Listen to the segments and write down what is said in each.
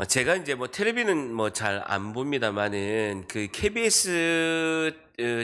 제가 이제 뭐 텔레비는 뭐 잘 안 봅니다마는 그 KBS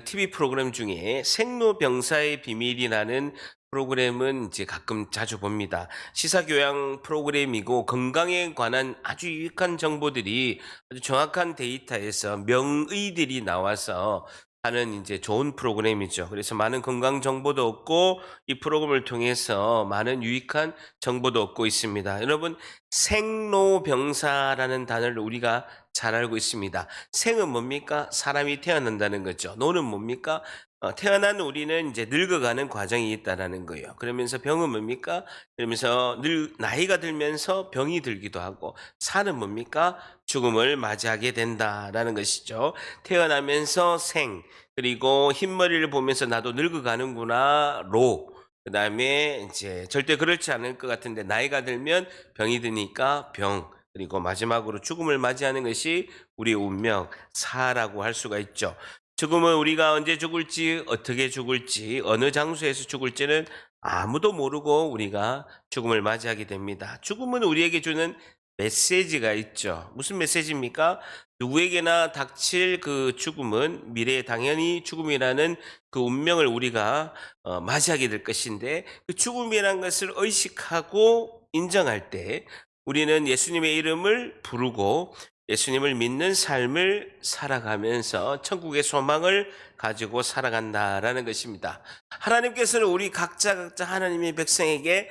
TV 프로그램 중에 생로병사의 비밀이라는 프로그램은 이제 가끔 자주 봅니다. 시사 교양 프로그램이고 건강에 관한 아주 유익한 정보들이 아주 정확한 데이터에서 명의들이 나와서 하는 이제 좋은 프로그램이죠. 그래서 많은 건강 정보도 얻고 이 프로그램을 통해서 많은 유익한 정보도 얻고 있습니다. 여러분, 생로병사라는 단어를 우리가 잘 알고 있습니다. 생은 뭡니까? 사람이 태어난다는 거죠. 노는 뭡니까? 태어난 우리는 이제 늙어가는 과정이 있다라는 거예요. 그러면서 병은 뭡니까? 그러면서 나이가 들면서 병이 들기도 하고, 사는 뭡니까? 죽음을 맞이하게 된다라는 것이죠. 태어나면서 생, 그리고 흰머리를 보면서 나도 늙어가는구나, 로. 그다음에 이제 절대 그렇지 않을 것 같은데 나이가 들면 병이 드니까 병, 그리고 마지막으로 죽음을 맞이하는 것이 우리의 운명, 사라고 할 수가 있죠. 죽음은 우리가 언제 죽을지, 어떻게 죽을지, 어느 장소에서 죽을지는 아무도 모르고 우리가 죽음을 맞이하게 됩니다. 죽음은 우리에게 주는 메시지가 있죠. 무슨 메시지입니까? 누구에게나 닥칠 그 죽음은 미래에 당연히 죽음이라는 그 운명을 우리가 맞이하게 될 것인데, 그 죽음이라는 것을 의식하고 인정할 때 우리는 예수님의 이름을 부르고 예수님을 믿는 삶을 살아가면서 천국의 소망을 가지고 살아간다라는 것입니다. 하나님께서는 우리 각자 하나님의 백성에게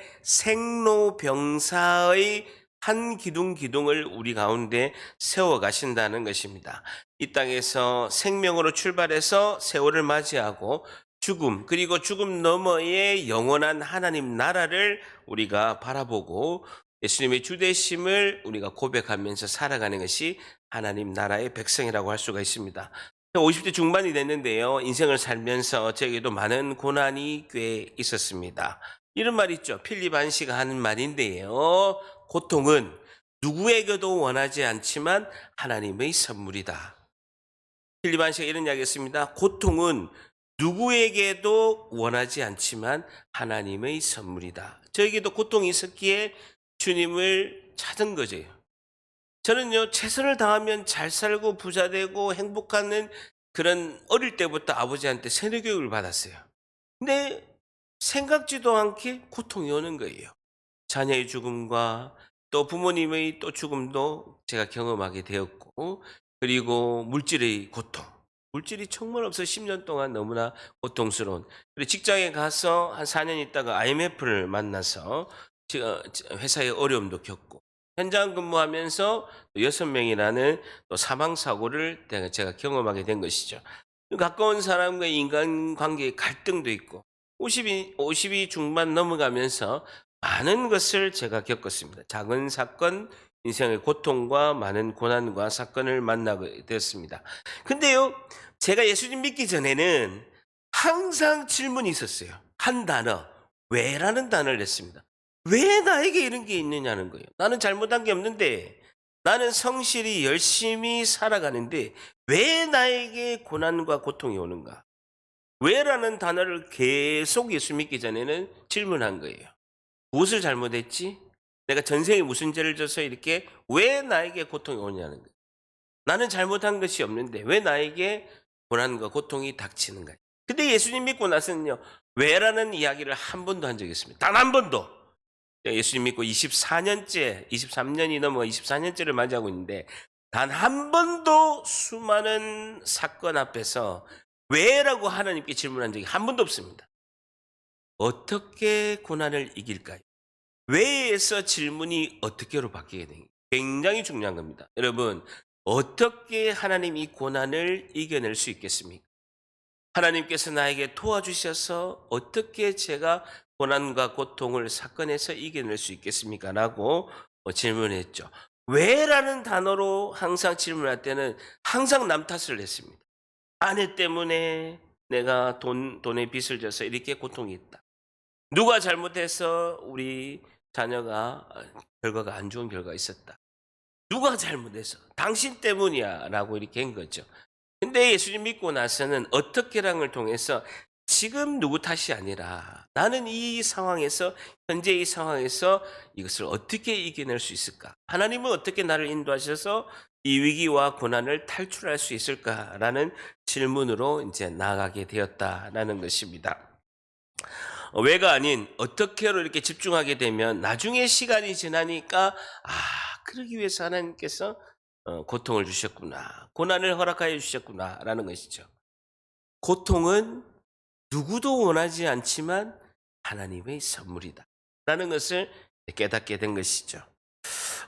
생로병사의 한 기둥을 우리 가운데 세워 가신다는 것입니다. 이 땅에서 생명으로 출발해서 세월을 맞이하고 죽음, 그리고 죽음 너머의 영원한 하나님 나라를 우리가 바라보고 예수님의 주되심을 우리가 고백하면서 살아가는 것이 하나님 나라의 백성이라고 할 수가 있습니다. 50대 중반이 됐는데요. 인생을 살면서 저에게도 많은 고난이 꽤 있었습니다. 이런 말 있죠. 필립 안시가 하는 말인데요. 고통은 누구에게도 원하지 않지만 하나님의 선물이다. 필립 안시가 이런 이야기 했습니다. 고통은 누구에게도 원하지 않지만 하나님의 선물이다. 저에게도 고통이 있었기에 주님을 찾은 거죠. 저는요, 최선을 다하면 잘 살고 부자 되고 행복한 그런 어릴 때부터 아버지한테 세뇌 교육을 받았어요. 근데 생각지도 않게 고통이 오는 거예요. 자녀의 죽음과 또 부모님의 또 죽음도 제가 경험하게 되었고, 그리고 물질의 고통. 물질이 정말 없어 10년 동안 너무나 고통스러운. 그리고 직장에 가서 한 4년 있다가 IMF를 만나서 회사의 어려움도 겪고, 현장 근무하면서 6명이라는 또 사망 사고를 제가 경험하게 된 것이죠. 가까운 사람과의 인간관계의 갈등도 있고, 50이 중반 넘어가면서 많은 것을 제가 겪었습니다. 작은 사건, 인생의 고통과 많은 고난과 사건을 만나게 되었습니다. 근데요, 제가 예수님 믿기 전에는 항상 질문이 있었어요. 한 단어, 왜라는 단어를 냈습니다. 왜 나에게 이런 게 있느냐는 거예요. 나는 잘못한 게 없는데, 나는 성실히 열심히 살아가는데 왜 나에게 고난과 고통이 오는가? 왜라는 단어를 계속 예수 믿기 전에는 질문한 거예요. 무엇을 잘못했지? 내가 전생에 무슨 죄를 져서 이렇게 왜 나에게 고통이 오냐는 거예요. 나는 잘못한 것이 없는데 왜 나에게 고난과 고통이 닥치는가? 근데 예수님 믿고 나서는요, 왜라는 이야기를 한 번도 한 적이 없습니다. 단 한 번도. 예수님 믿고 24년째, 23년이 넘어 24년째를 맞이하고 있는데 단 한 번도 수많은 사건 앞에서 왜라고 하나님께 질문한 적이 한 번도 없습니다. 어떻게 고난을 이길까요? 왜에서 질문이 어떻게로 바뀌게 되는 굉장히 중요한 겁니다. 여러분, 어떻게 하나님 이 고난을 이겨낼 수 있겠습니까? 하나님께서 나에게 도와주셔서 어떻게 제가 고난과 고통을 사건에서 이겨낼 수 있겠습니까? 라고 질문했죠. 왜라는 단어로 항상 질문할 때는 항상 남 탓을 했습니다. 아내 때문에 내가 돈에 빚을 져서 이렇게 고통이 있다. 누가 잘못해서 우리 자녀가 결과가 안 좋은 결과가 있었다. 누가 잘못해서 당신 때문이야 라고 이렇게 한 거죠. 근데 예수님 믿고 나서는 어떻게랑을 통해서 지금 누구 탓이 아니라 나는 이 상황에서 현재 이 상황에서 이것을 어떻게 이겨낼 수 있을까? 하나님은 어떻게 나를 인도하셔서 이 위기와 고난을 탈출할 수 있을까라는 질문으로 이제 나아가게 되었다라는 것입니다. 왜가 아닌 어떻게로 이렇게 집중하게 되면 나중에 시간이 지나니까 그러기 위해서 하나님께서 고통을 주셨구나. 고난을 허락하여 주셨구나라는 것이죠. 고통은 누구도 원하지 않지만 하나님의 선물이다. 라는 것을 깨닫게 된 것이죠.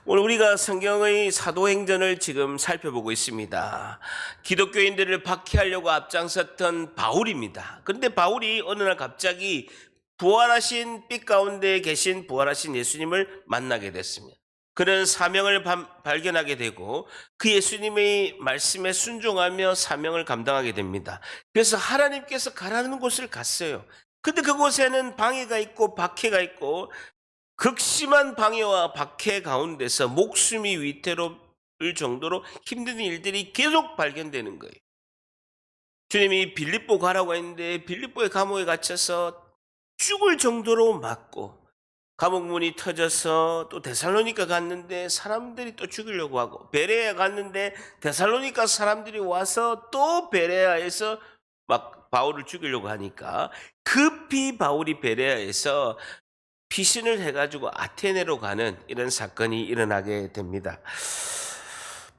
오늘 우리가 성경의 사도행전을 지금 살펴보고 있습니다. 기독교인들을 박해하려고 앞장섰던 바울입니다. 그런데 바울이 어느 날 갑자기 부활하신 빛 가운데 계신 부활하신 예수님을 만나게 됐습니다. 그는 사명을 발견하게 되고 그 예수님의 말씀에 순종하며 사명을 감당하게 됩니다. 그래서 하나님께서 가라는 곳을 갔어요. 근데 그곳에는 방해가 있고 박해가 있고 극심한 방해와 박해 가운데서 목숨이 위태로울 정도로 힘든 일들이 계속 발견되는 거예요. 주님이 빌립보 가라고 했는데 빌립보의 감옥에 갇혀서 죽을 정도로 맞고 감옥 문이 터져서 또 데살로니가 갔는데 사람들이 또 죽이려고 하고 베레아 갔는데 데살로니가 사람들이 와서 또 베레아에서 막 바울을 죽이려고 하니까 급히 바울이 베레아에서 피신을 해가지고 아테네로 가는 이런 사건이 일어나게 됩니다.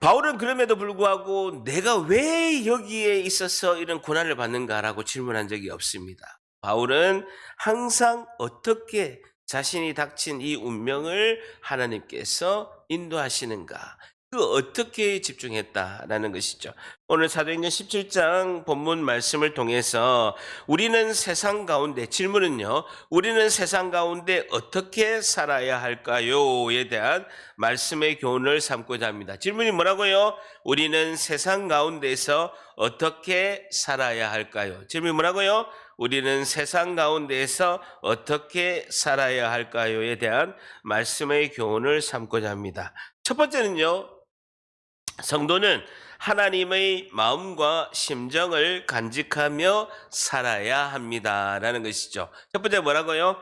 바울은 그럼에도 불구하고 내가 왜 여기에 있어서 이런 고난을 받는가라고 질문한 적이 없습니다. 바울은 항상 어떻게 자신이 닥친 이 운명을 하나님께서 인도하시는가, 그 어떻게 집중했다라는 것이죠. 오늘 사도행전 17장 본문 말씀을 통해서 우리는 세상 가운데, 질문은요, 우리는 세상 가운데 어떻게 살아야 할까요?에 대한 말씀의 교훈을 삼고자 합니다. 질문이 뭐라고요? 우리는 세상 가운데서 어떻게 살아야 할까요? 질문이 뭐라고요? 우리는 세상 가운데에서 어떻게 살아야 할까요에 대한 말씀의 교훈을 삼고자 합니다. 첫 번째는요, 성도는 하나님의 마음과 심정을 간직하며 살아야 합니다라는 것이죠. 첫 번째 뭐라고요?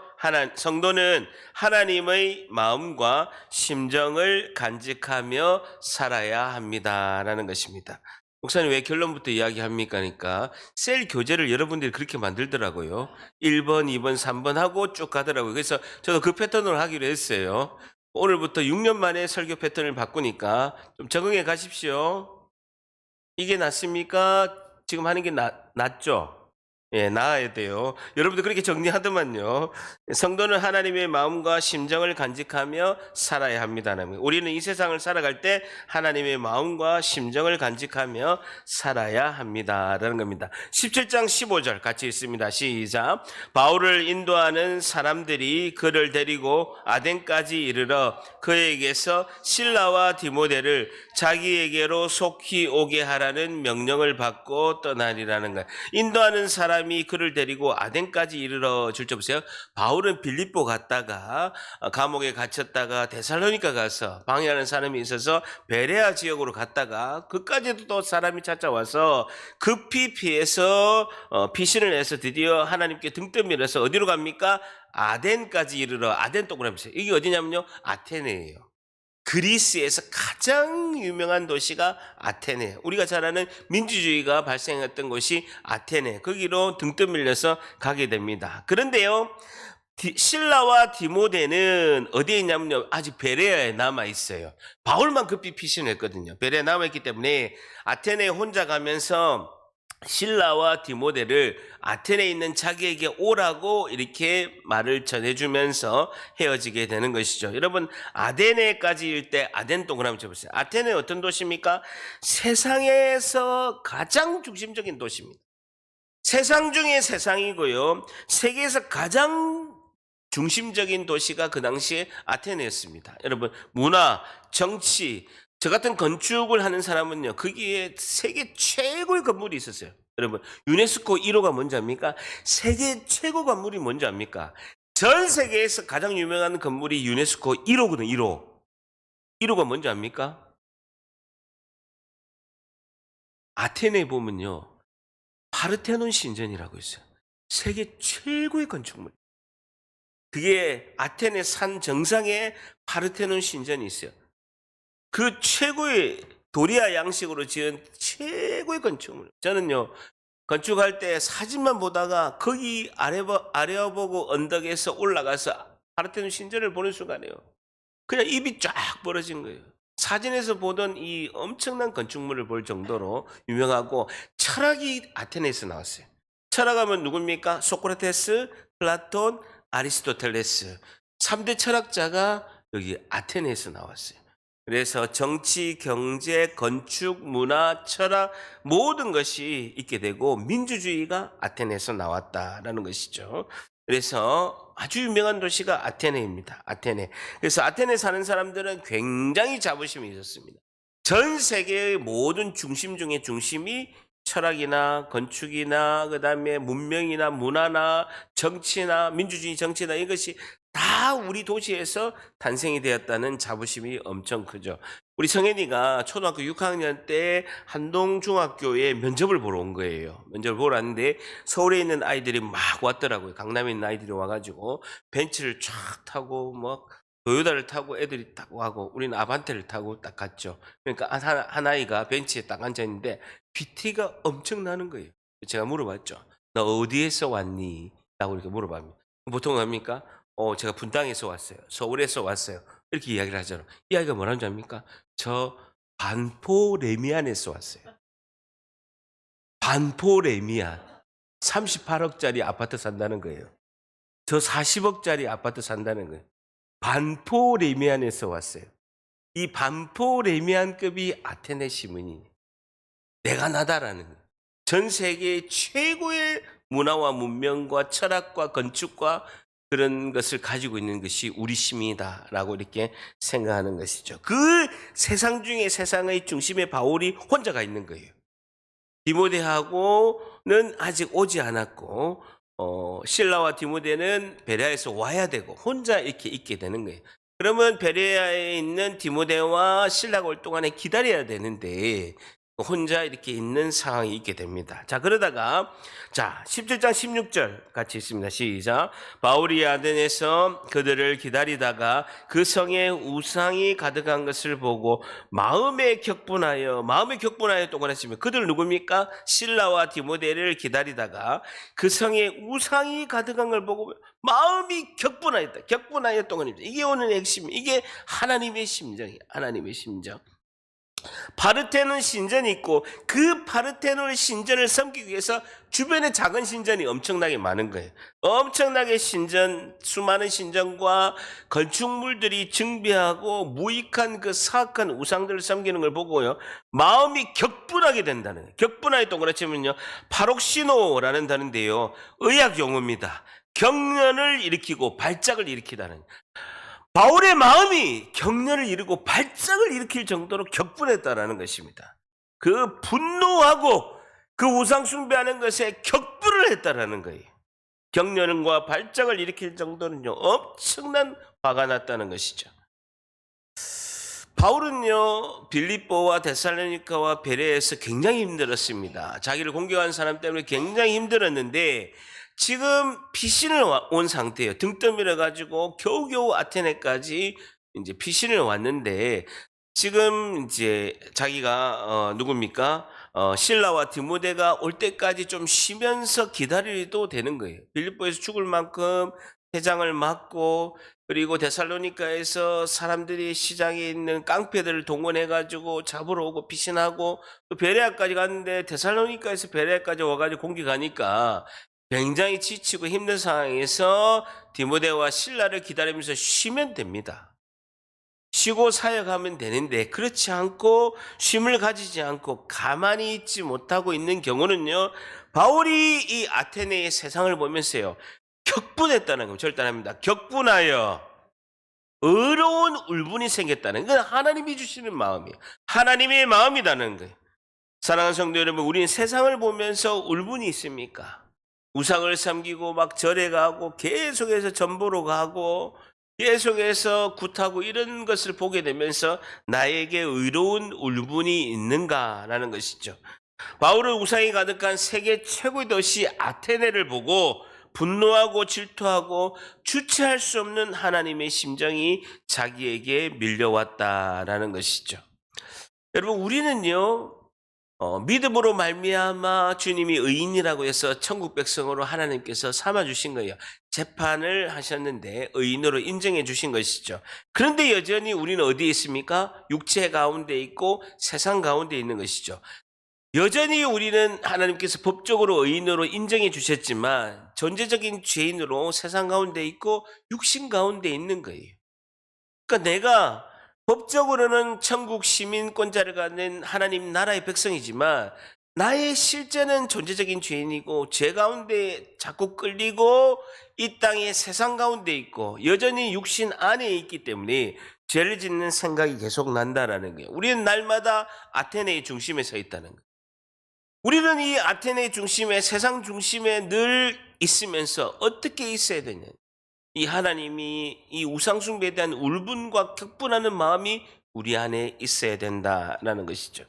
성도는 하나님의 마음과 심정을 간직하며 살아야 합니다라는 것입니다. 목사님 왜 결론부터 이야기합니까? 그러니까 셀 교재를 여러분들이 그렇게 만들더라고요. 1번, 2번, 3번 하고 쭉 가더라고요. 그래서 저도 그 패턴으로 하기로 했어요. 오늘부터 6년 만에 설교 패턴을 바꾸니까 좀 적응해 가십시오. 이게 낫습니까? 지금 하는 게 낫죠? 예, 나아야 돼요. 여러분들 그렇게 정리하더만요. 성도는 하나님의 마음과 심정을 간직하며 살아야 합니다. 우리는 이 세상을 살아갈 때 하나님의 마음과 심정을 간직하며 살아야 합니다라는 겁니다. 17장 15절 같이 읽습니다. 시작. 바울을 인도하는 사람들이 그를 데리고 아덴까지 이르러 그에게서 실라와 디모데를 자기에게로 속히 오게 하라는 명령을 받고 떠나리라는 거예요. 인도하는 사람이 그를 데리고 아덴까지 이르러 줄 줄 보세요. 바울은 빌립보 갔다가 감옥에 갇혔다가 데살로니가 가서 방해하는 사람이 있어서 베레아 지역으로 갔다가 그까지도 또 사람이 찾아와서 급히 피해서 피신을 해서 드디어 하나님께 등 떠밀어서 어디로 갑니까? 아덴까지 이르러. 아덴 동그라미 있어요. 이게 어디냐면요, 아테네예요. 그리스에서 가장 유명한 도시가 아테네. 우리가 잘 아는 민주주의가 발생했던 곳이 아테네. 거기로 등 떠밀려서 가게 됩니다. 그런데요, 실라와 디모데는 어디에 있냐면요, 아직 베레아에 남아 있어요. 바울만 급히 피신했거든요. 베레아에 남아 있기 때문에 아테네에 혼자 가면서 실라와 디모데를 아테네에 있는 자기에게 오라고 이렇게 말을 전해주면서 헤어지게 되는 것이죠. 여러분, 아테네까지 일 때 아덴 동그라미 쳐보세요. 아테네 어떤 도시입니까? 세상에서 가장 중심적인 도시입니다. 세상 중에 세상이고요, 세계에서 가장 중심적인 도시가 그 당시에 아테네였습니다. 여러분, 문화, 정치, 저 같은 건축을 하는 사람은요, 거기에 세계 최고의 건물이 있었어요. 여러분, 유네스코 1호가 뭔지 압니까? 세계 최고 건물이 뭔지 압니까? 전 세계에서 가장 유명한 건물이 유네스코 1호거든요. 1호. 1호가 뭔지 압니까? 아테네에 보면요, 파르테논 신전이라고 있어요. 세계 최고의 건축물. 그게 아테네 산 정상에 파르테논 신전이 있어요. 그 최고의 도리아 양식으로 지은 최고의 건축물. 저는요, 건축할 때 사진만 보다가 거기 아래어보고 언덕에서 올라가서 파르테논 신전을 보는 순간에요, 그냥 입이 쫙 벌어진 거예요. 사진에서 보던 이 엄청난 건축물을 볼 정도로 유명하고, 철학이 아테네에서 나왔어요. 철학하면 누굽니까? 소크라테스, 플라톤, 아리스토텔레스. 3대 철학자가 여기 아테네에서 나왔어요. 그래서 정치, 경제, 건축, 문화, 철학 모든 것이 있게 되고 민주주의가 아테네에서 나왔다라는 것이죠. 그래서 아주 유명한 도시가 아테네입니다. 아테네. 그래서 아테네 사는 사람들은 굉장히 자부심이 있었습니다. 전 세계의 모든 중심 중에 중심이 철학이나 건축이나 그다음에 문명이나 문화나 정치나 민주주의 정치나 이것이 다 우리 도시에서 탄생이 되었다는 자부심이 엄청 크죠. 우리 성현이가 초등학교 6학년 때 한동중학교에 면접을 보러 온 거예요. 면접을 보러 왔는데 서울에 있는 아이들이 막 왔더라고요. 강남에 있는 아이들이 와가지고 벤츠를 쫙 타고 뭐 도요타를 타고 애들이 타고 하고, 우리는 아반떼를 타고 딱 갔죠. 그러니까 한 아이가 벤치에 딱 앉아 있는데 PT가 엄청 나는 거예요. 제가 물어봤죠. 너 어디에서 왔니? 라고 이렇게 물어봅니다. 보통 합니까? 제가 분당에서 왔어요. 서울에서 왔어요. 이렇게 이야기를 하잖아요. 이 아이가 뭐라는 줄 압니까? 저 반포 레미안에서 왔어요. 반포 레미안. 38억짜리 아파트 산다는 거예요. 저 40억짜리 아파트 산다는 거예요. 반포 레미안에서 왔어요. 이 반포 레미안급이 아테네 시민이 내가 나다라는 거예요. 전 세계 최고의 문화와 문명과 철학과 건축과 그런 것을 가지고 있는 것이 우리 시민이다라고 이렇게 생각하는 것이죠. 그 세상 중에 세상의 중심에 바울이 혼자가 있는 거예요. 디모데하고는 아직 오지 않았고, 실라와 디모데는 베레아에서 와야 되고 혼자 이렇게 있게 되는 거예요. 그러면 베레아에 있는 디모데와 실라가 올 동안에 기다려야 되는데 혼자 이렇게 있는 상황이 있게 됩니다. 자, 그러다가 17장 16절 같이 있습니다. 시작. 바울이 아덴에서 그들을 기다리다가 그 성에 우상이 가득한 것을 보고 마음에 격분하여 동그랗습니다. 그들 누굽니까? 실라와 디모데를 기다리다가 그 성에 우상이 가득한 걸 보고 마음이 격분하였다. 격분하여 동그랗습니다. 이게 오늘 핵심. 이게 하나님의 심정이에요. 하나님의 심정. 파르테논 신전이 있고 그 파르테논 신전을 섬기기 위해서 주변에 작은 신전이 엄청나게 많은 거예요. 엄청나게 수많은 신전과 건축물들이 증비하고 무익한 그 사악한 우상들을 섬기는 걸 보고요, 마음이 격분하게 된다는 거예요. 격분하게 동그랗지면요, 파록시노라는 단어인데요, 의학 용어입니다. 경련을 일으키고 발작을 일으키다는 거예요. 바울의 마음이 경련을 이루고 발작을 일으킬 정도로 격분했다라는 것입니다. 그 분노하고 그 우상 숭배하는 것에 격분을 했다라는 거예요. 경련과 발작을 일으킬 정도는요, 엄청난 화가 났다는 것이죠. 바울은요, 빌립보와 데살로니가와 베레에서 굉장히 힘들었습니다. 자기를 공격한 사람 때문에 굉장히 힘들었는데 지금 피신을 온 상태예요. 등 떠밀어 가지고 겨우겨우 아테네까지 이제 피신을 왔는데, 지금 이제 자기가 누굽니까? 실라와 디모데가 올 때까지 좀 쉬면서 기다려도 되는 거예요. 빌립보에서 죽을 만큼 회장을 맞고, 그리고 데살로니가에서 사람들이 시장에 있는 깡패들을 동원해 가지고 잡으러 오고 피신하고, 또 베레아까지 갔는데 데살로니가에서 베레아까지 와가지고 공격하니까 굉장히 지치고 힘든 상황에서 디모데와 실라를 기다리면서 쉬면 됩니다. 쉬고 사역하면 되는데 그렇지 않고 쉼을 가지지 않고 가만히 있지 못하고 있는 경우는요, 바울이 이 아테네의 세상을 보면서요, 격분했다는 거 절단합니다. 격분하여 의로운 울분이 생겼다는 건 하나님이 주시는 마음이에요. 하나님의 마음이라는 거예요. 사랑하는 성도 여러분, 우리는 세상을 보면서 울분이 있습니까? 우상을 섬기고 막 절에 가고 계속해서 전보로 가고 계속해서 굿하고 이런 것을 보게 되면서 나에게 의로운 울분이 있는가라는 것이죠. 바울은 우상이 가득한 세계 최고의 도시 아테네를 보고 분노하고 질투하고 주체할 수 없는 하나님의 심정이 자기에게 밀려왔다라는 것이죠. 여러분, 우리는요, 믿음으로 말미암아 주님이 의인이라고 해서 천국 백성으로 하나님께서 삼아 주신 거예요. 재판을 하셨는데 의인으로 인정해 주신 것이죠. 그런데 여전히 우리는 어디에 있습니까? 육체 가운데 있고 세상 가운데 있는 것이죠. 여전히 우리는 하나님께서 법적으로 의인으로 인정해 주셨지만 전제적인 죄인으로 세상 가운데 있고 육신 가운데 있는 거예요. 그러니까 내가 법적으로는 천국 시민권자를 갖는 하나님 나라의 백성이지만 나의 실제는 존재적인 죄인이고 죄 가운데 자꾸 끌리고 이 땅의 세상 가운데 있고 여전히 육신 안에 있기 때문에 죄를 짓는 생각이 계속 난다라는 거예요. 우리는 날마다 아테네의 중심에 서 있다는 거예요. 우리는 이 아테네 중심에 세상 중심에 늘 있으면서 어떻게 있어야 되냐. 이 하나님이 이 우상숭배에 대한 울분과 격분하는 마음이 우리 안에 있어야 된다라는 것이죠.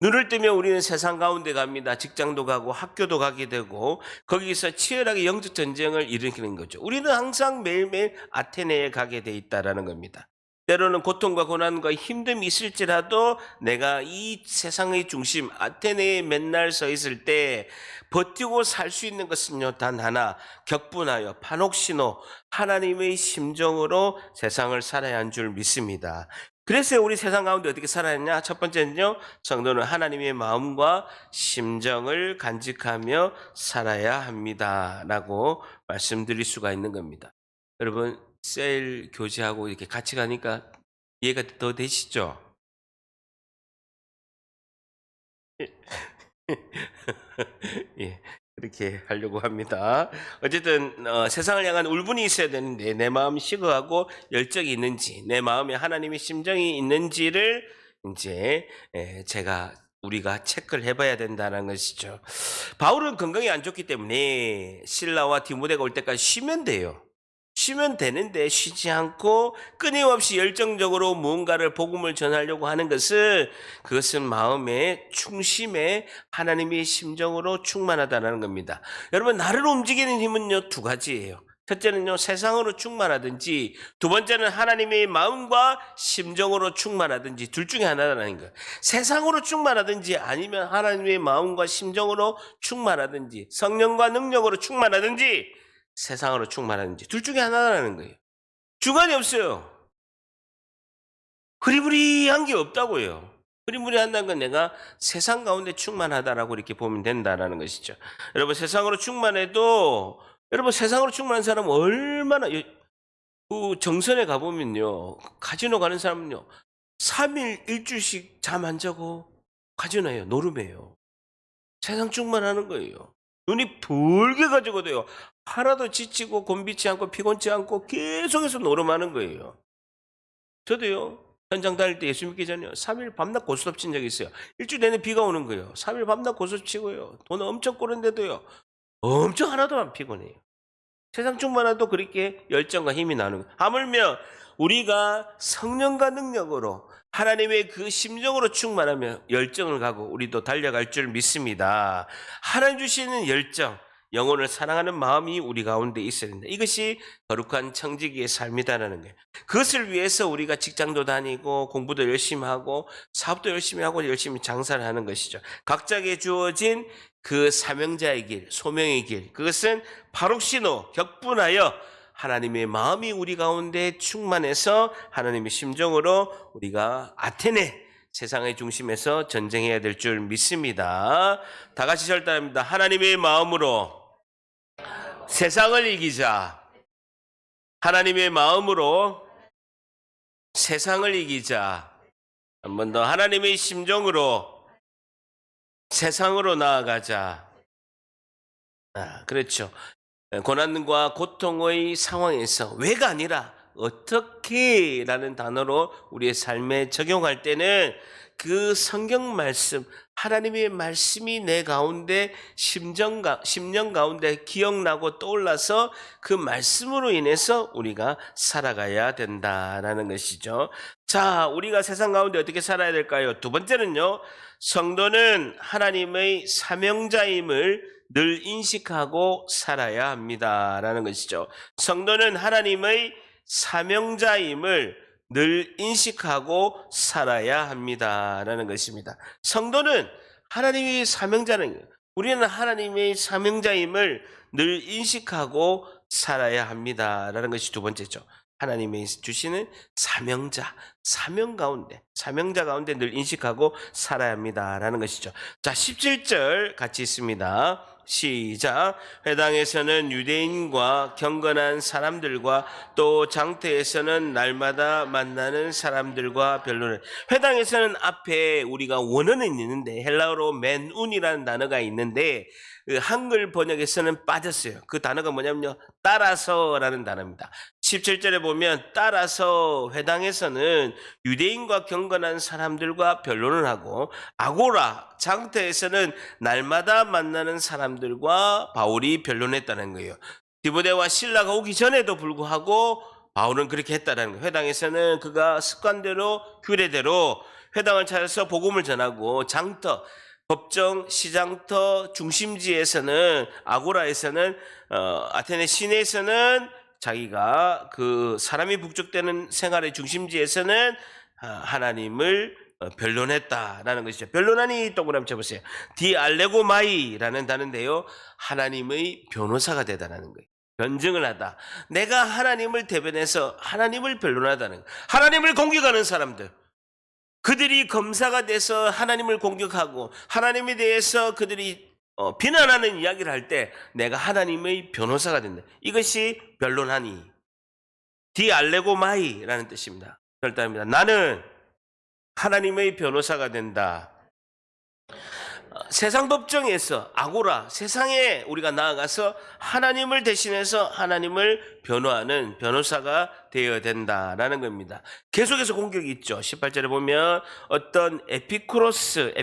눈을 뜨면 우리는 세상 가운데 갑니다. 직장도 가고 학교도 가게 되고 거기서 치열하게 영적 전쟁을 일으키는 거죠. 우리는 항상 매일매일 아테네에 가게 돼 있다라는 겁니다. 때로는 고통과 고난과 힘듦이 있을지라도 내가 이 세상의 중심 아테네에 맨날 서 있을 때 버티고 살 수 있는 것은요 단 하나, 격분하여 판옥신호 하나님의 심정으로 세상을 살아야 한 줄 믿습니다. 그래서 우리 세상 가운데 어떻게 살아야 하냐? 첫 번째는요, 성도는 하나님의 마음과 심정을 간직하며 살아야 합니다 라고 말씀드릴 수가 있는 겁니다. 여러분, 셀 교제하고 이렇게 같이 가니까 이해가 더 되시죠? 예, 그렇게 하려고 합니다. 어쨌든 세상을 향한 울분이 있어야 되는데 내 마음이 식어하고 열정이 있는지, 내 마음에 하나님의 심정이 있는지를 이제 우리가 체크를 해봐야 된다는 것이죠. 바울은 건강이 안 좋기 때문에 실라와 디모데가 올 때까지 쉬면 돼요. 쉬면 되는데 쉬지 않고 끊임없이 열정적으로 무언가를 복음을 전하려고 하는 것은 그것은 마음의 충심에 하나님의 심정으로 충만하다는 겁니다. 여러분, 나를 움직이는 힘은요 두 가지예요. 첫째는요 세상으로 충만하든지 두 번째는 하나님의 마음과 심정으로 충만하든지 둘 중에 하나라는 거예요. 세상으로 충만하든지 아니면 하나님의 마음과 심정으로 충만하든지 성령과 능력으로 충만하든지 세상으로 충만하든지 둘 중에 하나라는 거예요. 중간이 없어요. 흐리부리한 게 없다고요. 흐리부리한다는 건 내가 세상 가운데 충만하다라고 이렇게 보면 된다라는 것이죠. 여러분, 세상으로 충만해도 여러분 세상으로 충만한 사람은 얼마나 그 정선에 가보면요, 카지노 가는 사람은요 3일 일주일씩 잠 안 자고 카지노예요. 노름해요. 세상 충만하는 거예요. 눈이 붉게 가지고 돼요. 하나도 지치고 곤비치 않고 피곤치 않고 계속해서 노름하는 거예요. 저도요, 현장 다닐 때 예수 믿기 전에요 3일 밤낮 고스톱 친 적이 있어요. 일주일 내내 비가 오는 거예요. 3일 밤낮 고스톱 치고요, 돈 엄청 꾸는데도요 엄청 하나도 안 피곤해요. 세상 충만해도 그렇게 열정과 힘이 나는 거예요. 하물며 우리가 성령과 능력으로 하나님의 그 심정으로 충만하며 열정을 가고 우리도 달려갈 줄 믿습니다. 하나님 주시는 열정, 영혼을 사랑하는 마음이 우리 가운데 있어야 된다. 이것이 거룩한 청지기의 삶이다라는 거예요. 그것을 위해서 우리가 직장도 다니고 공부도 열심히 하고 사업도 열심히 하고 열심히 장사를 하는 것이죠. 각자에게 주어진 그 사명자의 길, 소명의 길, 그것은 바룩신호, 격분하여 하나님의 마음이 우리 가운데 충만해서 하나님의 심정으로 우리가 아테네 세상의 중심에서 전쟁해야 될 줄 믿습니다. 다 같이 절단합니다. 하나님의 마음으로 세상을 이기자. 하나님의 마음으로 세상을 이기자. 한 번 더 하나님의 심정으로 세상으로 나아가자. 그렇죠. 고난과 고통의 상황에서 왜가 아니라 어떻게라는 단어로 우리의 삶에 적용할 때는 그 성경 말씀, 하나님의 말씀이 내 가운데 심년 가운데 기억나고 떠올라서 그 말씀으로 인해서 우리가 살아가야 된다라는 것이죠. 자, 우리가 세상 가운데 어떻게 살아야 될까요? 두 번째는요, 성도는 하나님의 사명자임을 늘 인식하고 살아야 합니다라는 것이죠. 성도는 하나님의 사명자임을 늘 인식하고 살아야 합니다라는 것입니다. 성도는 하나님의 사명자는, 우리는 하나님의 사명자임을 늘 인식하고 살아야 합니다라는 것이 두 번째죠. 하나님이 주시는 사명자 가운데 늘 인식하고 살아야 합니다라는 것이죠. 자, 17절 같이 있습니다. 시작. 회당에서는 유대인과 경건한 사람들과 또 장터에서는 날마다 만나는 사람들과 변론을. 회당에서는 앞에 우리가 원어는 있는데 헬라어로 맨운이라는 단어가 있는데 그 한글 번역에서는 빠졌어요. 그 단어가 뭐냐면요, 따라서라는 단어입니다. 17절에 보면 따라서 회당에서는 유대인과 경건한 사람들과 변론을 하고, 아고라 장터에서는 날마다 만나는 사람들과 바울이 변론했다는 거예요. 디모데와 실라가 오기 전에도 불구하고 바울은 그렇게 했다는 거예요. 회당에서는 그가 습관대로 규례대로 회당을 찾아서 복음을 전하고, 장터 법정 시장터 중심지에서는, 아고라에서는, 아테네 시내에서는 자기가 그 사람이 북적대는 생활의 중심지에서는 하나님을 변론했다라는 것이죠. 변론하니 동그라미 쳐보세요. 디알레고마이라는 단어인데요, 하나님의 변호사가 되다라는 거예요. 변증을 하다. 내가 하나님을 대변해서 하나님을 변론하다는 거예요. 하나님을 공격하는 사람들, 그들이 검사가 돼서 하나님을 공격하고 하나님에 대해서 그들이 비난하는 이야기를 할 때 내가 하나님의 변호사가 된다. 이것이 변론하니, 디알레고마이라는 뜻입니다. 결단합니다. 나는 하나님의 변호사가 된다. 세상 법정에서, 아고라, 세상에 우리가 나아가서 하나님을 대신해서 하나님을 변호하는 변호사가 되어야 된다라는 겁니다. 계속해서 공격이 있죠. 18절에 보면 어떤 에피쿠로스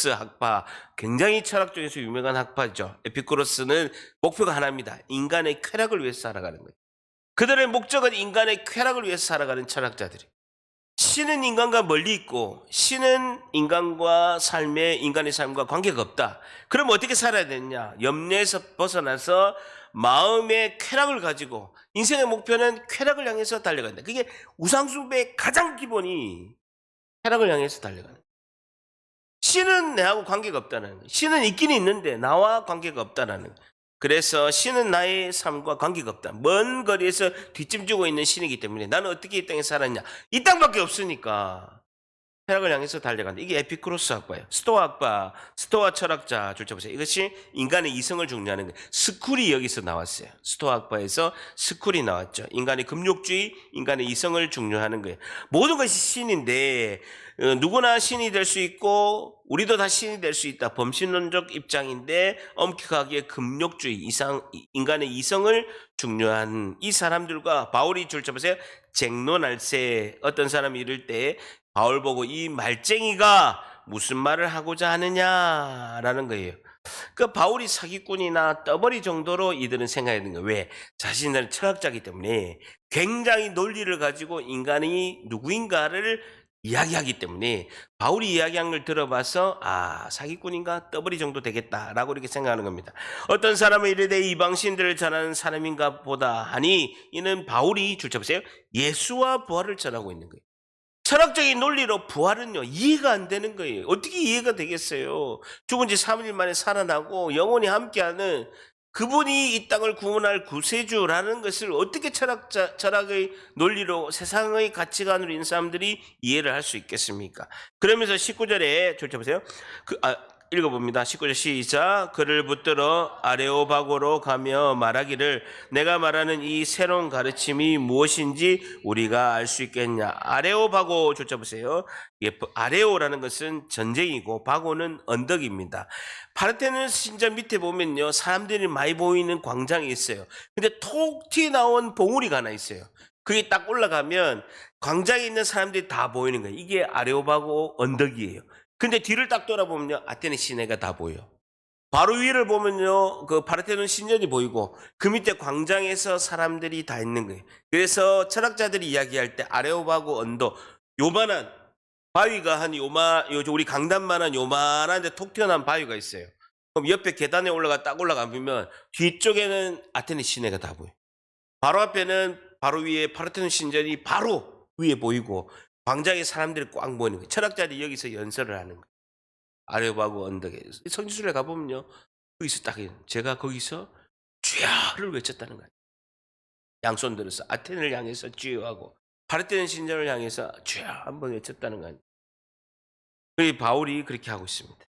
학파, 굉장히 철학적에서 유명한 학파죠. 에피쿠로스는 목표가 하나입니다. 인간의 쾌락을 위해서 살아가는 거예요. 그들의 목적은 인간의 쾌락을 위해서 살아가는 철학자들이. 신은 인간과 멀리 있고 신은 인간의 삶과 관계가 없다. 그럼 어떻게 살아야 되느냐? 염려에서 벗어나서 마음의 쾌락을 가지고, 인생의 목표는 쾌락을 향해서 달려간다. 그게 우상숭배의 가장 기본이 쾌락을 향해서 달려가는 거예요. 신은 내하고 관계가 없다는 거예요. 신은 있긴 있는데 나와 관계가 없다는 거예요. 그래서 신은 나의 삶과 관계가 없다. 먼 거리에서 뒷짐지고 있는 신이기 때문에 나는 어떻게 이 땅에 살았냐? 이 땅밖에 없으니까 쾌락을 향해서 달려간다. 이게 에피쿠로스 학파예요. 스토아 학파, 스토아 철학자 줄쳐보세요. 이것이 인간의 이성을 중요하는 거예요. 스쿨이 여기서 나왔어요. 스토아 학파에서 스쿨이 나왔죠. 인간의 금욕주의, 인간의 이성을 중요하는 거예요. 모든 것이 신인데 누구나 신이 될 수 있고 우리도 다 신이 될 수 있다. 범신론적 입장인데 엄격하게 금욕주의, 인간의 이성을 중요한 이 사람들과 바울이 줄쳐보세요. 쟁론할세. 어떤 사람이 이럴 때 바울 보고 이 말쟁이가 무슨 말을 하고자 하느냐라는 거예요. 그 바울이 사기꾼이나 떠벌이 정도로 이들은 생각하는 거예요. 왜? 자신들은 철학자이기 때문에 굉장히 논리를 가지고 인간이 누구인가를 이야기하기 때문에 바울이 이야기한 걸 들어봐서 사기꾼인가 떠벌이 정도 되겠다라고 이렇게 생각하는 겁니다. 어떤 사람은 이르되 이방신들을 전하는 사람인가 보다 하니 이는 바울이 줄쳐보세요. 예수와 부활을 전하고 있는 거예요. 철학적인 논리로 부활은요, 이해가 안 되는 거예요. 어떻게 이해가 되겠어요? 죽은 지 3일 만에 살아나고 영원히 함께하는 그분이 이 땅을 구원할 구세주라는 것을 어떻게 철학의 논리로, 세상의 가치관으로 있는 사람들이 이해를 할 수 있겠습니까? 그러면서 19절에 줄쳐보세요. 읽어봅니다. 19절 시작. 그를 붙들어 아레오바고로 가며 말하기를 내가 말하는 이 새로운 가르침이 무엇인지 우리가 알 수 있겠냐. 아레오바고 줄쳐보세요. 아레오라는 것은 전쟁이고 바고는 언덕입니다. 파르테논 신전 밑에 보면요, 사람들이 많이 보이는 광장이 있어요. 근데 톡 튀어나온 봉우리가 하나 있어요. 그게 딱 올라가면 광장에 있는 사람들이 다 보이는 거예요. 이게 아레오바고 언덕이에요. 근데 뒤를 딱 돌아보면요, 아테네 시내가 다 보여. 바로 위를 보면요, 그 파르테논 신전이 보이고 그 밑에 광장에서 사람들이 다 있는 거예요. 그래서 철학자들이 이야기할 때 아레오바고 언덕, 요만한 바위가 우리 강단만한 요만한 데 톡 튀어나온 바위가 있어요. 그럼 옆에 계단에 딱 올라가면 뒤쪽에는 아테네 시내가 다 보여요. 바로 앞에는 바로 위에 파르테논 신전이 바로 위에 보이고 광장에 사람들이 꽉 모이는 거예요. 철학자들이 여기서 연설을 하는 거예요. 아레오바고 언덕에. 성지순례 가보면요, 거기서 딱 제가 거기서 주야를 외쳤다는 거예요. 양손 들어서 아테네를 향해서 주여하고 파르테논 신전을 향해서 주여 한번 외쳤다는 거예요. 바울이 그렇게 하고 있습니다.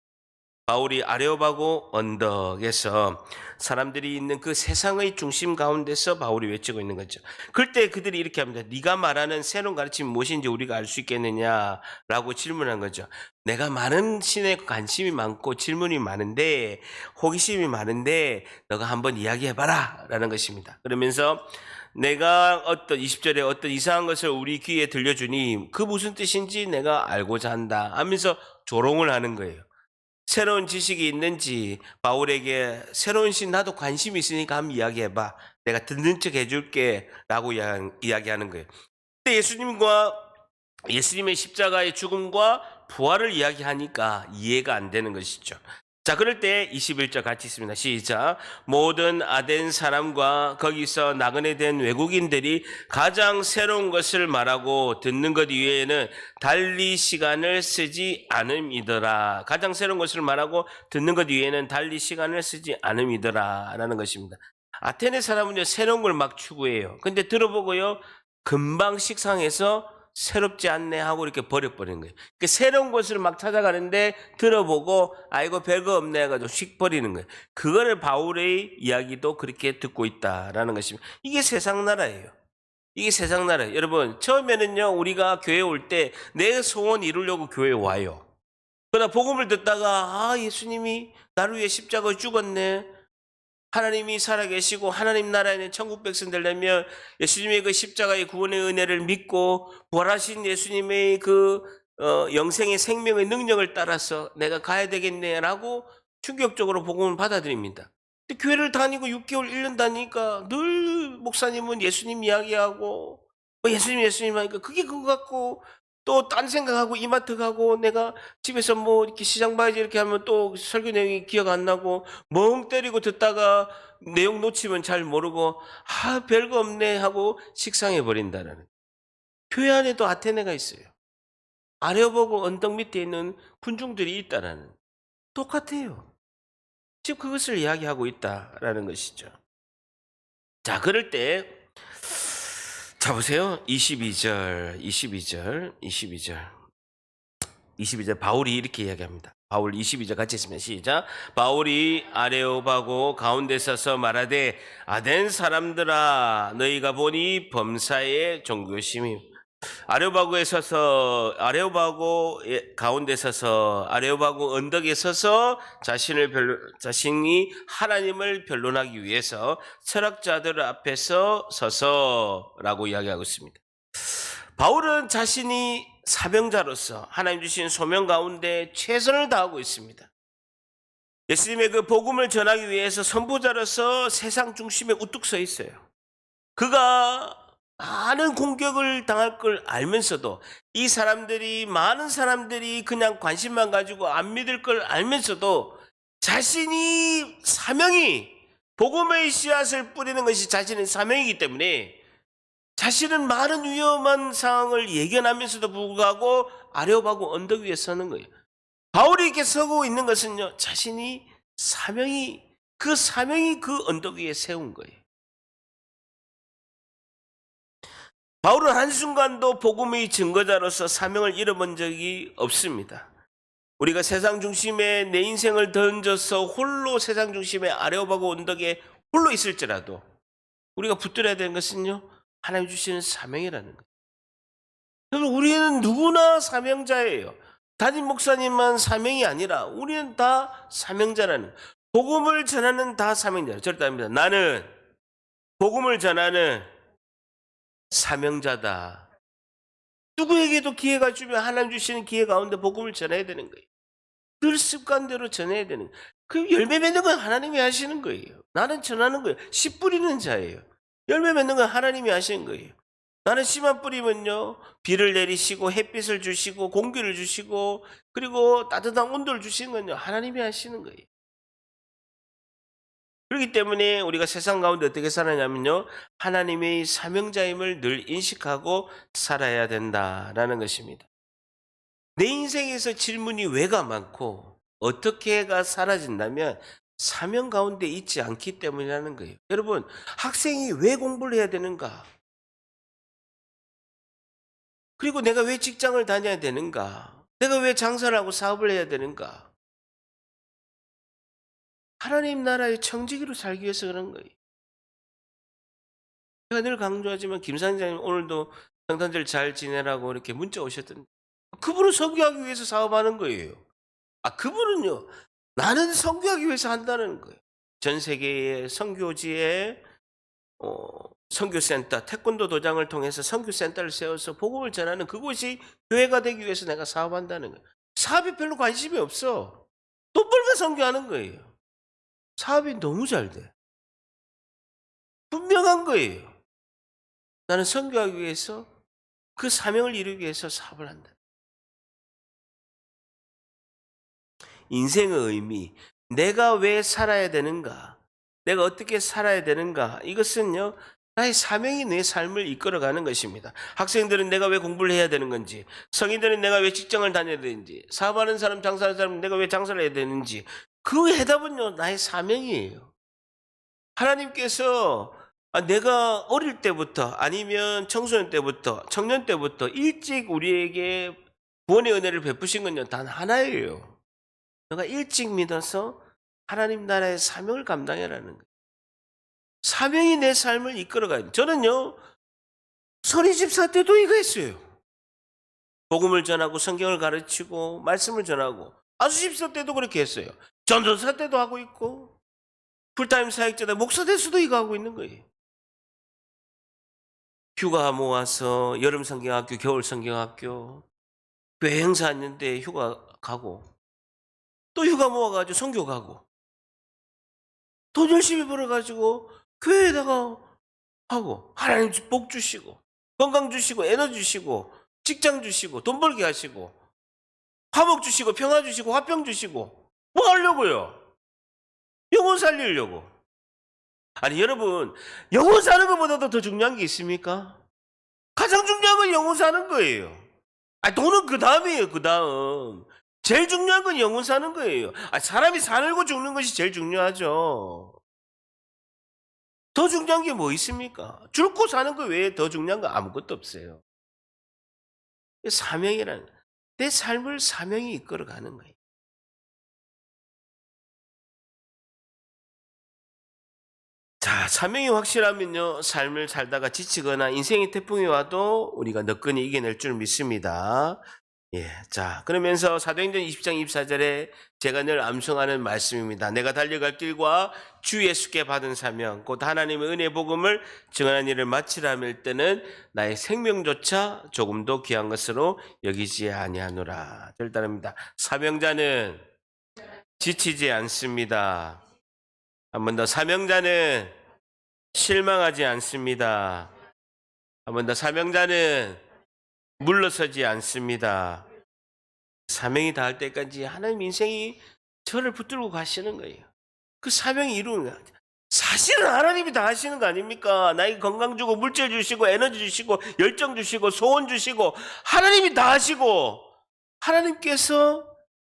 바울이 아레오바고 언덕에서 사람들이 있는 그 세상의 중심 가운데서 바울이 외치고 있는 거죠. 그럴 때 그들이 이렇게 합니다. 네가 말하는 새로운 가르침이 무엇인지 우리가 알 수 있겠느냐라고 질문한 거죠. 내가 많은 신에 관심이 많고 질문이 많은데, 호기심이 많은데 너가 한번 이야기해봐라 라는 것입니다. 그러면서 내가 20절에 어떤 이상한 것을 우리 귀에 들려주니 그 무슨 뜻인지 내가 알고자 한다 하면서 조롱을 하는 거예요. 새로운 지식이 있는지 바울에게 새로운 신 나도 관심이 있으니까 한번 이야기해봐. 내가 듣는 척 해줄게 라고 이야기하는 거예요. 근데 예수님의 십자가의 죽음과 부활을 이야기하니까 이해가 안 되는 것이죠. 자, 그럴 때 21절 같이 있습니다. 시작. 모든 아덴 사람과 거기서 나그네 된 외국인들이 가장 새로운 것을 말하고 듣는 것 이외에는 달리 시간을 쓰지 않음이더라. 가장 새로운 것을 말하고 듣는 것 이외에는 달리 시간을 쓰지 않음이더라 라는 것입니다. 아테네 사람은요, 새로운 걸 막 추구해요. 근데 들어보고요, 금방 식상해서 새롭지 않네 하고 이렇게 버려버리는 거예요. 그러니까 새로운 것을 막 찾아가는데 들어보고 아이고 별거 없네 해가지고 휙 버리는 거예요. 그거를 바울의 이야기도 그렇게 듣고 있다라는 것입니다. 이게 세상 나라예요. 이게 세상 나라예요. 여러분, 처음에는요, 우리가 교회 올 때 내 소원 이루려고 교회에 와요. 그러나 복음을 듣다가 예수님이 나를 위해 십자가에 죽었네, 하나님이 살아계시고 하나님 나라에는 천국 백성 되려면 예수님의 그 십자가의 구원의 은혜를 믿고 부활하신 예수님의 그 영생의 생명의 능력을 따라서 내가 가야 되겠네라고 충격적으로 복음을 받아들입니다. 근데 교회를 다니고 6개월, 1년 다니니까 늘 목사님은 예수님 이야기하고 예수님 하니까 그게 그거 같고 또 딴 생각하고 이마트 가고 내가 집에서 뭐 이렇게 시장 봐야지 이렇게 하면 또 설교 내용이 기억 안 나고 멍 때리고 듣다가 내용 놓치면 잘 모르고 별거 없네 하고 식상해 버린다라는. 교회 안에도 아테네가 있어요. 아레오바고 언덕 밑에 있는 군중들이 있다라는. 똑같아요. 지금 그것을 이야기하고 있다라는 것이죠. 자, 그럴 때 자 보세요. 22절 바울이 이렇게 이야기합니다. 바울 22절 같이 있으면 시작. 바울이 아레오바고 가운데 서서 말하되 아덴 사람들아 너희가 보니 범사의 종교심이. 아레오바고 가운데 서서 아레오바고 언덕에 서서 자신이 하나님을 변론하기 위해서 철학자들 앞에서 서서라고 이야기하고 있습니다. 바울은 자신이 사명자로서 하나님 주신 소명 가운데 최선을 다하고 있습니다. 예수님의 그 복음을 전하기 위해서 선포자로서 세상 중심에 우뚝 서 있어요. 그가 많은 공격을 당할 걸 알면서도 많은 사람들이 그냥 관심만 가지고 안 믿을 걸 알면서도 자신이 복음의 씨앗을 뿌리는 것이 자신의 사명이기 때문에 자신은 많은 위험한 상황을 예견하면서도 불구하고 아레오바고 언덕 위에 서는 거예요. 바울이 이렇게 서고 있는 것은요, 자신이 사명이 그 언덕 위에 세운 거예요. 바울은 한순간도 복음의 증거자로서 사명을 잃어본 적이 없습니다. 우리가 세상 중심에 내 인생을 던져서 홀로 세상 중심에 아레오바고 언덕에 홀로 있을지라도 우리가 붙들어야 되는 것은요, 하나님 주시는 사명이라는 거예요. 여러분, 우리는 누구나 사명자예요. 담임 목사님만 사명이 아니라 우리는 다 사명자라는 거예요. 복음을 전하는 다 사명자예요. 절대 아닙니다. 나는 복음을 전하는 사명자다. 누구에게도 기회가 주면 하나님 주시는 기회 가운데 복음을 전해야 되는 거예요. 늘 습관대로 전해야 되는 거예요. 그 열매 맺는 건 하나님이 하시는 거예요. 나는 전하는 거예요. 씨 뿌리는 자예요. 열매 맺는 건 하나님이 하시는 거예요. 나는 씨만 뿌리면요, 비를 내리시고 햇빛을 주시고 공기를 주시고 그리고 따뜻한 온도를 주시는 건요, 하나님이 하시는 거예요. 그렇기 때문에 우리가 세상 가운데 어떻게 살아냐면요, 하나님의 사명자임을 늘 인식하고 살아야 된다라는 것입니다. 내 인생에서 질문이 왜가 많고 어떻게가 사라진다면 사명 가운데 있지 않기 때문이라는 거예요. 여러분, 학생이 왜 공부를 해야 되는가? 그리고 내가 왜 직장을 다녀야 되는가? 내가 왜 장사를 하고 사업을 해야 되는가? 하나님 나라의 청지기로 살기 위해서 그런 거예요. 제가 늘 강조하지만 김사장님 오늘도 성탄절 잘 지내라고 이렇게 문자 오셨던데, 그분은 선교하기 위해서 사업하는 거예요. 그분은요, 나는 선교하기 위해서 한다는 거예요. 전 세계의 선교지에 선교센터, 태권도 도장을 통해서 선교센터를 세워서 복음을 전하는 그곳이 교회가 되기 위해서 내가 사업한다는 거예요. 사업에 별로 관심이 없어. 돈 벌면 선교하는 거예요. 사업이 너무 잘 돼. 분명한 거예요. 나는 선교하기 위해서, 그 사명을 이루기 위해서 사업을 한다. 인생의 의미, 내가 왜 살아야 되는가? 내가 어떻게 살아야 되는가? 이것은요, 나의 사명이 내 삶을 이끌어가는 것입니다. 학생들은 내가 왜 공부를 해야 되는 건지, 성인들은 내가 왜 직장을 다녀야 되는지, 사업하는 사람, 장사하는 사람은 내가 왜 장사를 해야 되는지, 그 해답은요, 나의 사명이에요. 하나님께서 내가 어릴 때부터 아니면 청소년 때부터, 청년 때부터 일찍 우리에게 구원의 은혜를 베푸신 건요, 단 하나예요. 너가 일찍 믿어서 하나님 나라의 사명을 감당해라는 거예요. 사명이 내 삶을 이끌어가요. 저는요, 선지집사 때도 이거 했어요. 복음을 전하고 성경을 가르치고 말씀을 전하고, 아수집사 때도 그렇게 했어요. 전도사 때도 하고 있고, 풀타임 사역자다 목사 될 수도 이거 하고 있는 거예요. 휴가 모아서 여름 성경학교, 겨울 성경학교, 교회 행사 있는데 휴가 가고, 또 휴가 모아가지고 선교 가고, 돈 열심히 벌어가지고 교회에다가 하고, 하나님 복 주시고 건강 주시고 에너지 주시고 직장 주시고 돈 벌게 하시고 화목 주시고 평화 주시고 화평 주시고, 뭐 하려고요? 영혼 살리려고. 아니 여러분, 영혼 사는 것보다도 더 중요한 게 있습니까? 가장 중요한 건 영혼 사는 거예요. 돈은 그 다음이에요. 그 다음 제일 중요한 건 영혼 사는 거예요. 사람이 살고 죽는 것이 제일 중요하죠. 더 중요한 게 뭐 있습니까? 죽고 사는 거 외에 더 중요한 거 아무것도 없어요. 사명이라는, 내 삶을 사명이 이끌어가는 거예요. 자, 사명이 확실하면요, 삶을 살다가 지치거나 인생의 태풍이 와도 우리가 너끈히 이겨낼 줄 믿습니다. 예, 자, 그러면서 사도행전 20장 24절에 제가 늘 암송하는 말씀입니다. 내가 달려갈 길과 주 예수께 받은 사명, 곧 하나님의 은혜 복음을 증언한 일을 마치라밀 때는 나의 생명조차 조금도 귀한 것으로 여기지 아니하노라. 절단합니다. 사명자는 지치지 않습니다. 한 번 더, 사명자는 실망하지 않습니다. 한 번 더, 사명자는 물러서지 않습니다. 사명이 닿을 때까지 하나님 인생이 저를 붙들고 가시는 거예요. 그 사명이 이루는 거예요. 사실은 하나님이 다 하시는 거 아닙니까? 나에게 건강 주고 물질 주시고 에너지 주시고 열정 주시고 소원 주시고 하나님이 다 하시고, 하나님께서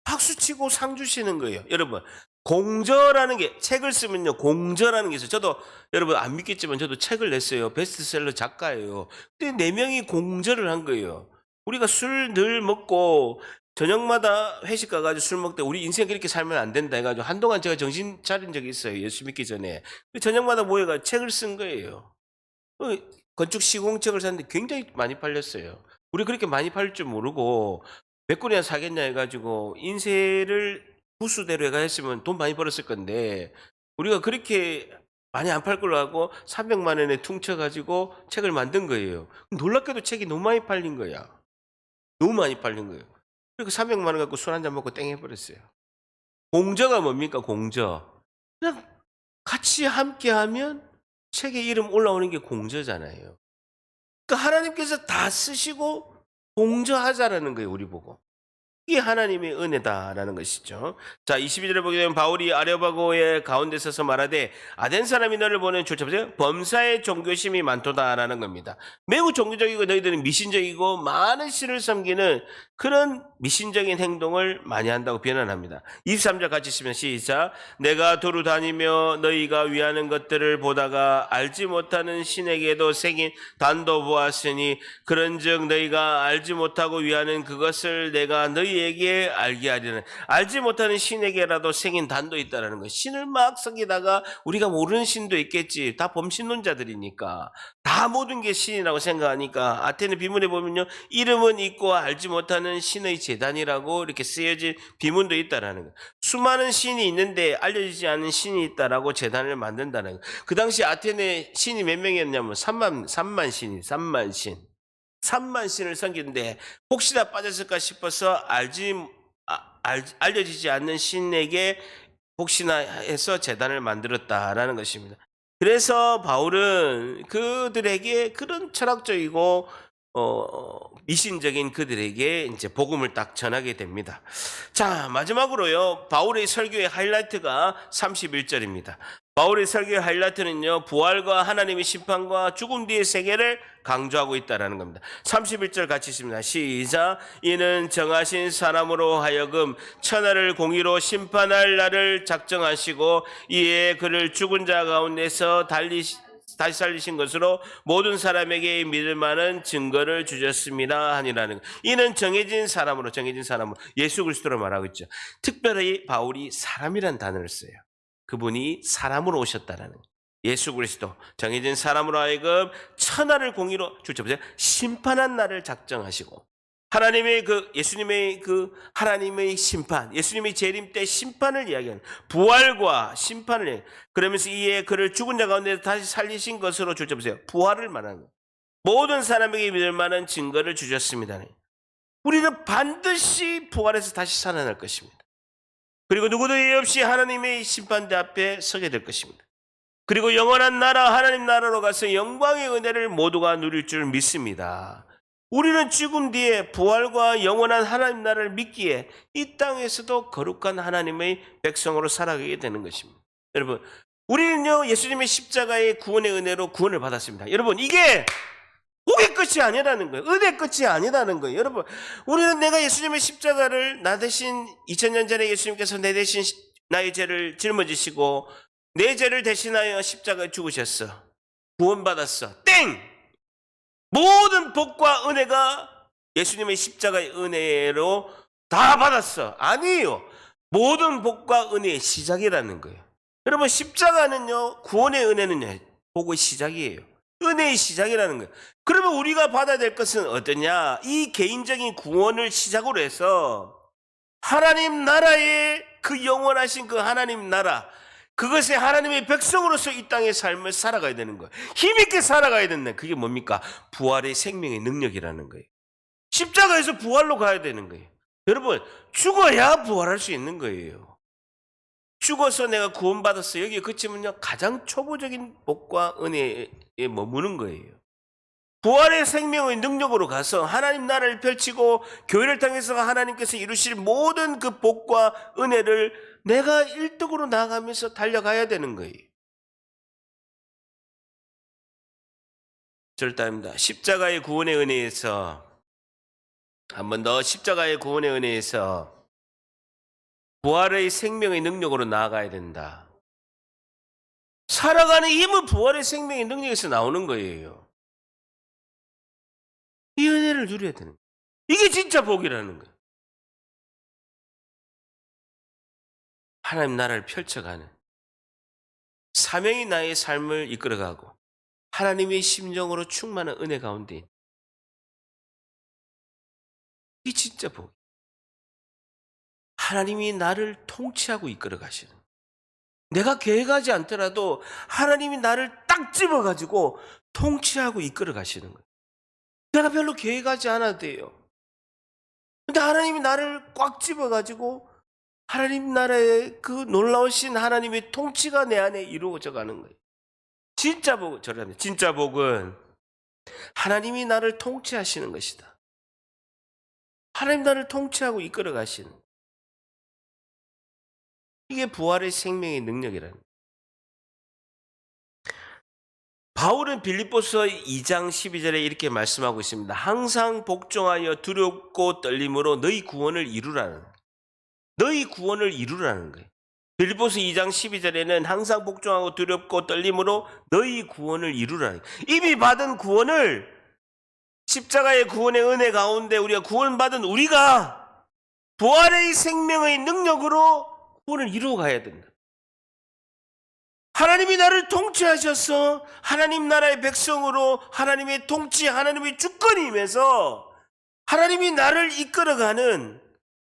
박수치고 상 주시는 거예요. 여러분, 공저라는 게, 책을 쓰면요 공저라는 게 있어요. 저도 여러분 안 믿겠지만 저도 책을 냈어요. 베스트셀러 작가예요. 근데 4명이 공저를 한 거예요. 우리가 술 늘 먹고 저녁마다 회식 가가지고 술 먹다 우리 인생 그렇게 살면 안 된다 해가지고 한동안 제가 정신 차린 적이 있어요. 예수 믿기 전에. 저녁마다 모여가 책을 쓴 거예요. 건축 시공책을 샀는데 굉장히 많이 팔렸어요. 우리 그렇게 많이 팔릴 줄 모르고 몇 권이나 사겠냐 해가지고 인쇄를 부수대로 해가 했으면 돈 많이 벌었을 건데, 우리가 그렇게 많이 안 팔 걸로 하고 300만 원에 퉁쳐 가지고 책을 만든 거예요. 놀랍게도 책이 너무 많이 팔린 거야. 너무 많이 팔린 거예요. 그리고 300만 원 갖고 술 한 잔 먹고 땡 해 버렸어요. 공저가 뭡니까 공저. 그냥 같이 함께하면 책에 이름 올라오는 게 공저잖아요. 그러니까 하나님께서 다 쓰시고 공저하자라는 거예요, 우리 보고. 이게 하나님의 은혜다라는 것이죠. 자, 22절에 보게 되면 바울이 아레오바고의 가운데 서서 말하되 아덴 사람이 너를 보는 보세요. 범사의 종교심이 많도다라는 겁니다. 매우 종교적이고 너희들은 미신적이고 많은 신을 섬기는 그런 미신적인 행동을 많이 한다고 변언합니다. 23절 같이 쓰면 시작. 내가 도로 다니며 너희가 위하는 것들을 보다가 알지 못하는 신에게도 새긴 단도 보았으니 그런즉 너희가 알지 못하고 위하는 그것을 내가 너희에게 알게 하리는. 알지 못하는 신에게라도 새긴 단도 있다라는 거예요. 신을 막 섬기다가 우리가 모르는 신도 있겠지. 다 범신론자들이니까 다 모든 게 신이라고 생각하니까 아테네 비문에 보면요, 이름은 있고 알지 못하는 신의 제단이라고 이렇게 쓰여진 비문도 있다라는 거예요. 수많은 신이 있는데 알려지지 않은 신이 있다라고 제단을 만든다는 거예요. 그 당시 아테네 신이 몇 명이었냐면 3만 신이 3만 신. 3만 신을 섬기는데 혹시나 빠졌을까 싶어서 알려지지 않는 신에게 혹시나 해서 제단을 만들었다라는 것입니다. 그래서 바울은 그들에게 그런 철학적이고 미신적인 그들에게 이제 복음을 딱 전하게 됩니다. 자, 마지막으로요, 바울의 설교의 하이라이트가 31절입니다. 바울의 설교의 하이라이트는요, 부활과 하나님의 심판과 죽음 뒤의 세계를 강조하고 있다는 겁니다. 31절 같이 있습니다. 시작. 이는 정하신 사람으로 하여금 천하를 공의로 심판할 날을 작정하시고 이에 그를 죽은 자 가운데서 다시 살리신 것으로 모든 사람에게 믿을 만한 증거를 주셨습니다 하니라는 거예요. 이는 정해진 사람으로 예수 그리스도로 말하고 있죠. 특별히 바울이 사람이란 단어를 써요. 그분이 사람으로 오셨다라는 거예요. 예수 그리스도 정해진 사람으로 하여금 천하를 공의로 보세요. 심판한 날을 작정하시고 하나님의 예수님의 하나님의 심판, 예수님의 재림 때 심판을 이야기하는 부활과 심판을 해요. 그러면서 이에 그를 죽은 자 가운데 다시 살리신 것으로 보세요. 부활을 말하는 거예요. 모든 사람에게 믿을 만한 증거를 주셨습니다. 우리는 반드시 부활해서 다시 살아날 것입니다. 그리고 누구도 예의 없이 하나님의 심판대 앞에 서게 될 것입니다. 그리고 영원한 나라, 하나님 나라로 가서 영광의 은혜를 모두가 누릴 줄 믿습니다. 우리는 죽음 뒤에 부활과 영원한 하나님 나라를 믿기에 이 땅에서도 거룩한 하나님의 백성으로 살아가게 되는 것입니다. 여러분, 우리는요, 예수님의 십자가의 구원의 은혜로 구원을 받았습니다. 여러분, 이게 복의 끝이 아니라는 거예요. 은혜 끝이 아니라는 거예요. 여러분, 우리는 내가 예수님의 십자가를 나 대신 2000년 전에 예수님께서 내 대신 나의 죄를 짊어지시고 내 죄를 대신하여 십자가에 죽으셨어. 구원받았어. 땡! 모든 복과 은혜가 예수님의 십자가의 은혜로 다 받았어. 아니에요. 모든 복과 은혜의 시작이라는 거예요. 여러분, 십자가는요, 구원의 은혜는요, 복의 시작이에요. 은혜의 시작이라는 거예요. 그러면 우리가 받아야 될 것은 어떠냐? 이 개인적인 구원을 시작으로 해서 하나님 나라의 그 영원하신 그 하나님 나라, 그것에 하나님의 백성으로서 이 땅의 삶을 살아가야 되는 거예요. 힘있게 살아가야 된다. 그게 뭡니까? 부활의 생명의 능력이라는 거예요. 십자가에서 부활로 가야 되는 거예요. 여러분, 죽어야 부활할 수 있는 거예요. 죽어서 내가 구원받았어. 여기에 그치면요, 가장 초보적인 복과 은혜에 머무는 거예요. 부활의 생명의 능력으로 가서 하나님 나라를 펼치고 교회를 통해서 하나님께서 이루실 모든 그 복과 은혜를 내가 1등으로 나아가면서 달려가야 되는 거예요. 절대 아닙니다. 십자가의 구원의 은혜에서 한 번 더 십자가의 구원의 은혜에서 부활의 생명의 능력으로 나아가야 된다. 살아가는 힘은 부활의 생명의 능력에서 나오는 거예요. 이 은혜를 누려야 되는 거예요. 이게 진짜 복이라는 거예요. 하나님 나라를 펼쳐가는 사명이 나의 삶을 이끌어가고 하나님의 심정으로 충만한 은혜 가운데 이 진짜 복. 하나님이 나를 통치하고 이끌어 가시는 내가 계획하지 않더라도 하나님이 나를 딱 집어가지고 통치하고 이끌어 가시는 거예요. 내가 별로 계획하지 않아도 돼요. 근데 하나님이 나를 꽉 집어가지고 하나님 나라의 그 놀라우신 하나님의 통치가 내 안에 이루어져 가는 거예요. 진짜 복, 저랍니다. 진짜 복은 하나님이 나를 통치하시는 것이다. 하나님 나를 통치하고 이끌어 가시는. 이게 부활의 생명의 능력이라는 거예요. 바울은 빌립보서 2장 12절에 이렇게 말씀하고 있습니다. 항상 복종하여 두렵고 떨림으로 너희 구원을 이루라는 거예요. 너희 구원을 이루라는 거예요. 빌립보서 2장 12절에는 항상 복종하고 두렵고 떨림으로 너희 구원을 이루라는 거예요. 이미 받은 구원을 십자가의 구원의 은혜 가운데 우리가 구원받은 우리가 부활의 생명의 능력으로 구원을 이루어 가야 된다. 하나님이 나를 통치하셔서 하나님 나라의 백성으로 하나님의 통치, 하나님의 주권임에서 하나님이 나를 이끌어가는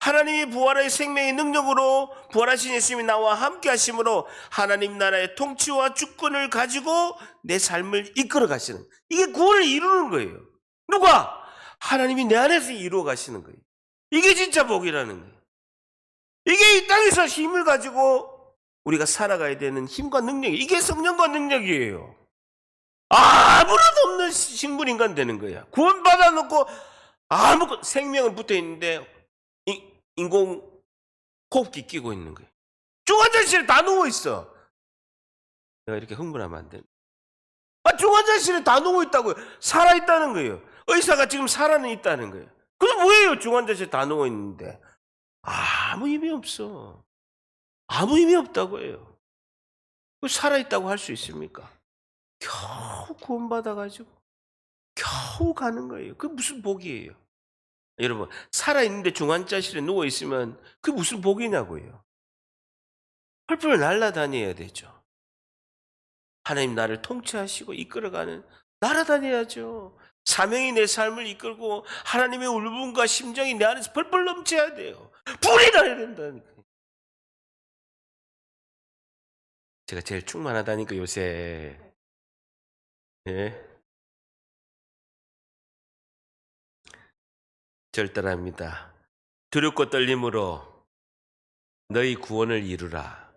하나님이 부활의 생명의 능력으로 부활하신 예수님이 나와 함께 하심으로 하나님 나라의 통치와 주권을 가지고 내 삶을 이끌어 가시는, 이게 구원을 이루는 거예요. 누가? 하나님이 내 안에서 이루어 가시는 거예요. 이게 진짜 복이라는 거예요. 이게 이 땅에서 힘을 가지고 우리가 살아가야 되는 힘과 능력이, 이게 성령과 능력이에요. 아무런 없는 식물인간 되는 거야. 구원받아 놓고 아무 생명은 붙어 있는데 인공 호흡기 끼고 있는 거예요. 중환자실에 다 누워 있어. 내가 이렇게 흥분하면 안 돼. 중환자실에 다 누워 있다고요. 살아 있다는 거예요. 의사가 지금 살아는 있다는 거예요. 그럼 뭐예요? 중환자실에 다 누워 있는데 아무 의미 없어. 아무 의미 없다고 해요. 살아있다고 할 수 있습니까? 겨우 구원받아가지고 겨우 가는 거예요. 그게 무슨 복이에요? 여러분, 살아있는데 중환자실에 누워있으면 그게 무슨 복이냐고요. 펄펄 날아다녀야 되죠. 하나님 나를 통치하시고 이끌어가는, 날아다녀야죠. 사명이 내 삶을 이끌고 하나님의 울분과 심정이 내 안에서 펄펄 넘쳐야 돼요. 불이 나야 된다니까요. 제가 제일 충만하다니까 요새. 예? 절대랍니다. 두렵고 떨림으로 너희 구원을 이루라.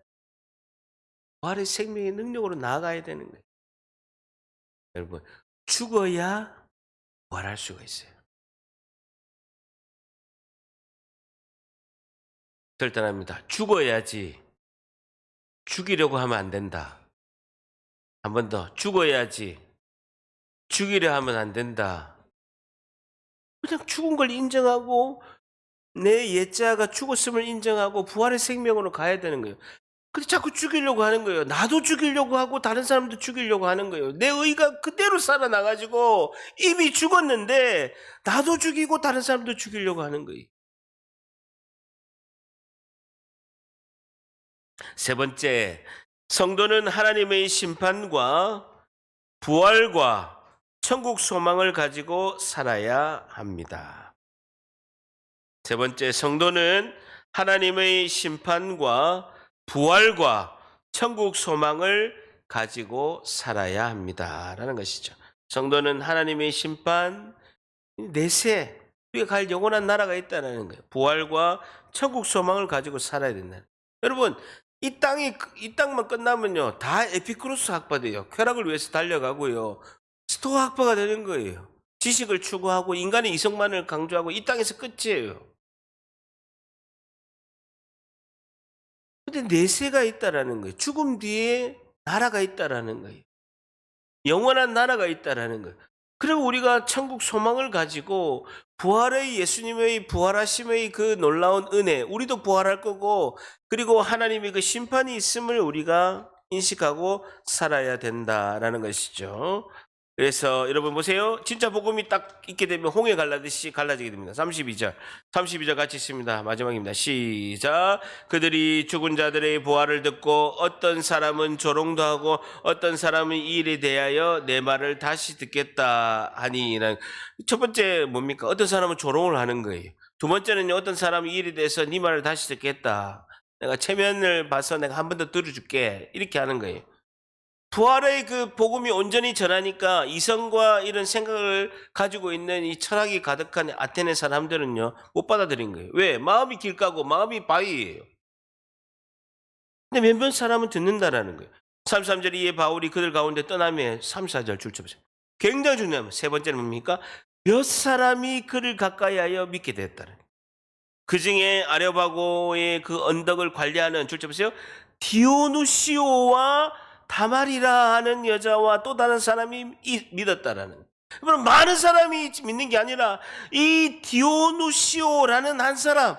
부활의 생명의 능력으로 나아가야 되는 거예요. 여러분, 죽어야 부활할 수가 있어요. 절대랍니다. 죽어야지. 죽이려고 하면 안 된다. 한 번 더. 죽어야지. 죽이려 하면 안 된다. 그냥 죽은 걸 인정하고 내 옛자가 죽었음을 인정하고 부활의 생명으로 가야 되는 거예요. 근데 자꾸 죽이려고 하는 거예요. 나도 죽이려고 하고 다른 사람도 죽이려고 하는 거예요. 내 의가 그대로 살아나가지고 이미 죽었는데 나도 죽이고 다른 사람도 죽이려고 하는 거예요. 세 번째, 성도는 하나님의 심판과 부활과 천국 소망을 가지고 살아야 합니다. 세 번째, 성도는 하나님의 심판과 부활과 천국 소망을 가지고 살아야 합니다. 라는 것이죠. 성도는 하나님의 심판, 내세, 우리가 갈 영원한 나라가 있다는 거예요. 부활과 천국 소망을 가지고 살아야 된다. 여러분, 이 땅만 끝나면요, 다 에피쿠로스 학파돼요. 쾌락을 위해서 달려가고요, 스토아 학파가 되는 거예요. 지식을 추구하고 인간의 이성만을 강조하고 이 땅에서 끝이에요. 근데 내세가 있다라는 거예요. 죽음 뒤에 나라가 있다라는 거예요. 영원한 나라가 있다라는 거예요. 그리고 우리가 천국 소망을 가지고 부활의 예수님의 부활하심의 그 놀라운 은혜, 우리도 부활할 거고, 그리고 하나님의 그 심판이 있음을 우리가 인식하고 살아야 된다라는 것이죠. 그래서 여러분 보세요. 진짜 복음이 딱 있게 되면 홍해 갈라듯이 갈라지게 됩니다. 32절 같이 있습니다. 마지막입니다. 시작. 그들이 죽은 자들의 부활을 듣고 어떤 사람은 조롱도 하고 어떤 사람은 이 일에 대하여 내 말을 다시 듣겠다 하니, 첫 번째 뭡니까? 어떤 사람은 조롱을 하는 거예요. 두 번째는요, 어떤 사람이 이 일에 대해서 네 말을 다시 듣겠다. 내가 체면을 봐서 내가 한 번 더 들어줄게. 이렇게 하는 거예요. 부활의 그 복음이 온전히 전하니까 이성과 이런 생각을 가지고 있는 이 철학이 가득한 아테네 사람들은요, 못 받아들인 거예요. 왜? 마음이 길가고 마음이 바위예요. 근데 몇몇 사람은 듣는다라는 거예요. 33절 이에 바울이 그들 가운데 떠나며 3, 4절 줄쳐보세요. 굉장히 중요합니다. 세 번째는 뭡니까? 몇 사람이 그를 가까이하여 믿게 됐다는 거예요. 그 중에 아레오바고의 그 언덕을 관리하는 줄쳐보세요. 디오누시오와 다말이라 하는 여자와 또 다른 사람이 믿었다라는 거예요. 그럼 많은 사람이 믿는 게 아니라 이 디오누시오라는 한 사람,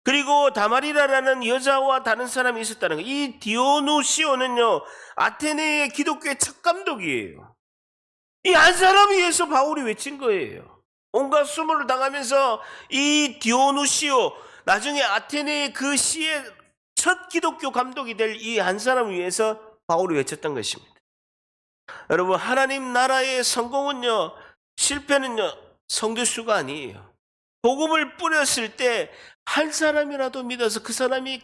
그리고 다마리라라는 여자와 다른 사람이 있었다는 거예요. 이 디오누시오는요, 아테네의 기독교의 첫 감독이에요. 이 한 사람을 위해서 바울이 외친 거예요. 온갖 수모를 당하면서 이 디오누시오, 나중에 아테네의 그 시의 첫 기독교 감독이 될 이 한 사람을 위해서 바울이 외쳤던 것입니다. 여러분, 하나님 나라의 성공은요, 실패는요, 성교수가 아니에요. 복음을 뿌렸을 때 한 사람이라도 믿어서 그 사람이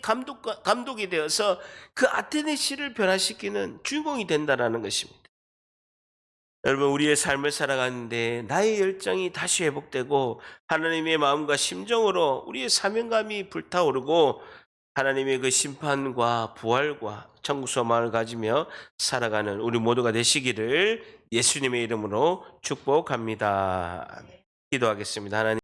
감독이 되어서 그 아테네 시를 변화시키는 주인공이 된다는 것입니다. 여러분, 우리의 삶을 살아가는데 나의 열정이 다시 회복되고 하나님의 마음과 심정으로 우리의 사명감이 불타오르고 하나님의 그 심판과 부활과 천국 소망을 가지며 살아가는 우리 모두가 되시기를 예수님의 이름으로 축복합니다. 기도하겠습니다. 하나님.